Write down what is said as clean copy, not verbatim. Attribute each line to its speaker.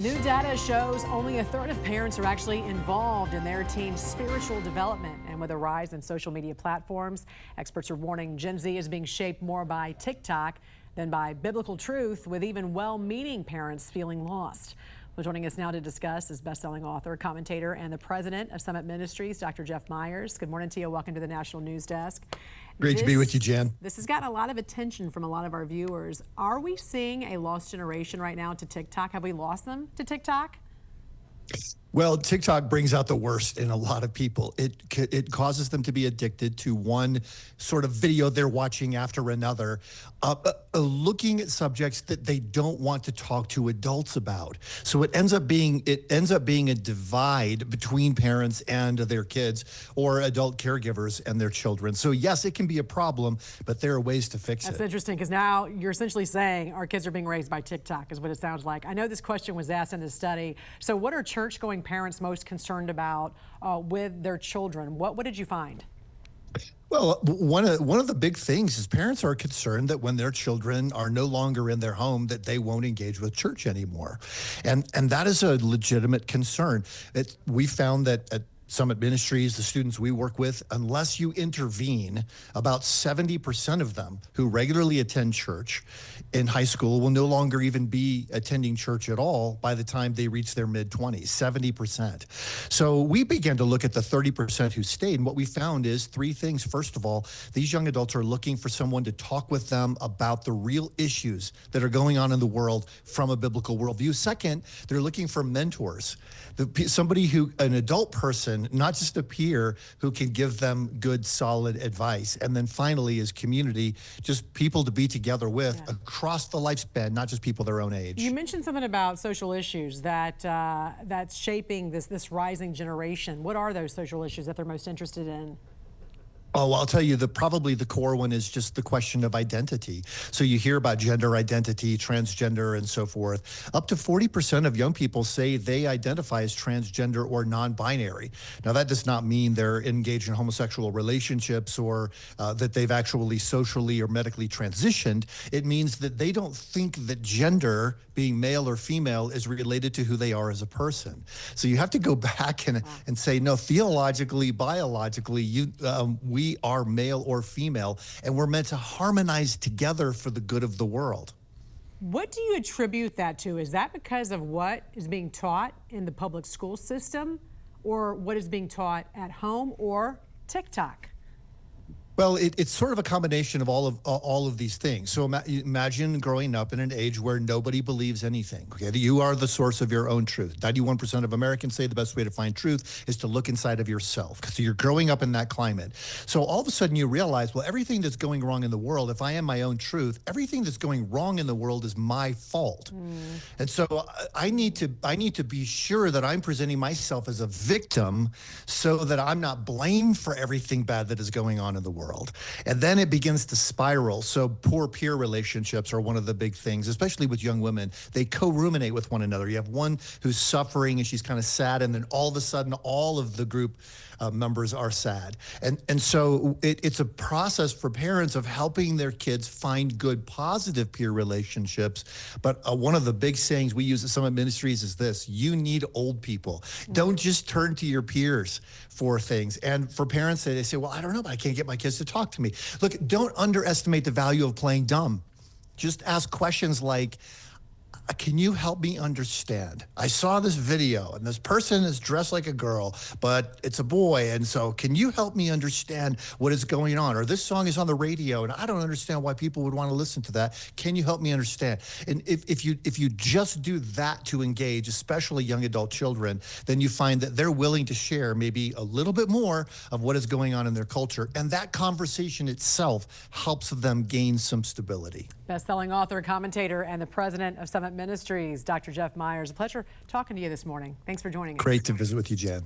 Speaker 1: New data shows only a third of parents are actually involved in their team's spiritual development. And with a rise in social media platforms, experts are warning Gen Z is being shaped more by TikTok than by biblical truth, with even well-meaning parents feeling lost. Well, joining us now to discuss is best-selling author, commentator, and the president of Summit Ministries, Dr. Jeff Myers. Good morning to you. Welcome to the National News Desk.
Speaker 2: Great to be with you, Jen.
Speaker 1: This has gotten a lot of attention from a lot of our viewers. Are we seeing a lost generation right now to TikTok? Have we lost them to TikTok?
Speaker 2: Well, TikTok brings out the worst in a lot of people. It causes them to be addicted to one sort of video they're watching after another, looking at subjects that they don't want to talk to adults about. So it ends up being a divide between parents and their kids, or adult caregivers and their children. So yes, it can be a problem, but there are ways to fix it.
Speaker 1: That's interesting, because now you're essentially saying our kids are being raised by TikTok, is what it sounds like. I know this question was asked in this study. So what are church-going parents most concerned about with their children? What did you find?
Speaker 2: Well, one of the big things is parents are concerned that when their children are no longer in their home, that they won't engage with church anymore. And that is a legitimate concern. We found that at Summit Ministries, the students we work with, unless you intervene, about 70% of them who regularly attend church in high school will no longer even be attending church at all by the time they reach their mid-20s, 70%. So we began to look at the 30% who stayed, and what we found is three things. First of all, these young adults are looking for someone to talk with them about the real issues that are going on in the world from a biblical worldview. Second, they're looking for mentors, an adult person, not just a peer, who can give them good, solid advice. And then finally is community, just people to be together with across the lifespan, not just people their own age.
Speaker 1: You mentioned something about social issues that's shaping this rising generation. What are those social issues that they're most interested in?
Speaker 2: Oh, well, I'll tell you, probably the core one is just the question of identity. So you hear about gender identity, transgender, and so forth. Up to 40% of young people say they identify as transgender or non-binary. Now, that does not mean they're engaged in homosexual relationships or that they've actually socially or medically transitioned. It means that they don't think that gender, being male or female, is related to who they are as a person. So you have to go back and say, no, theologically, biologically, we are male or female, and we're meant to harmonize together for the good of the world.
Speaker 1: What do you attribute that to? Is that because of what is being taught in the public school system, or what is being taught at home, or TikTok?
Speaker 2: Well, it's sort of a combination of all of these things. So imagine growing up in an age where nobody believes anything. Okay, you are the source of your own truth. 91% of Americans say the best way to find truth is to look inside of yourself. So you're growing up in that climate. So all of a sudden you realize, well, everything that's going wrong in the world, if I am my own truth, everything that's going wrong in the world is my fault. And so I need to be sure that I'm presenting myself as a victim so that I'm not blamed for everything bad that is going on in the world. And then it begins to spiral. So poor peer relationships are one of the big things, especially with young women. They co-ruminate with one another. You have one who's suffering and she's kind of sad, and then all of a sudden all of the group members are sad. And so it's a process for parents of helping their kids find good, positive peer relationships. But one of the big sayings we use at Summit Ministries is this: you need old people. Don't just turn to your peers for things. And for parents, they say, well, I don't know, but I can't get my kids to talk to me. Look, don't underestimate the value of playing dumb. Just ask questions like, can you help me understand? I saw this video and this person is dressed like a girl, but it's a boy. And so can you help me understand what is going on? Or this song is on the radio and I don't understand why people would want to listen to that. Can you help me understand? And if you just do that to engage, especially young adult children, then you find that they're willing to share maybe a little bit more of what is going on in their culture. And that conversation itself helps them gain some stability.
Speaker 1: Best-selling author, commentator, and the president of Summit Ministries, Dr. Jeff Myers. A pleasure talking to you this morning. Thanks for joining us.
Speaker 2: Great to visit with you, Jen.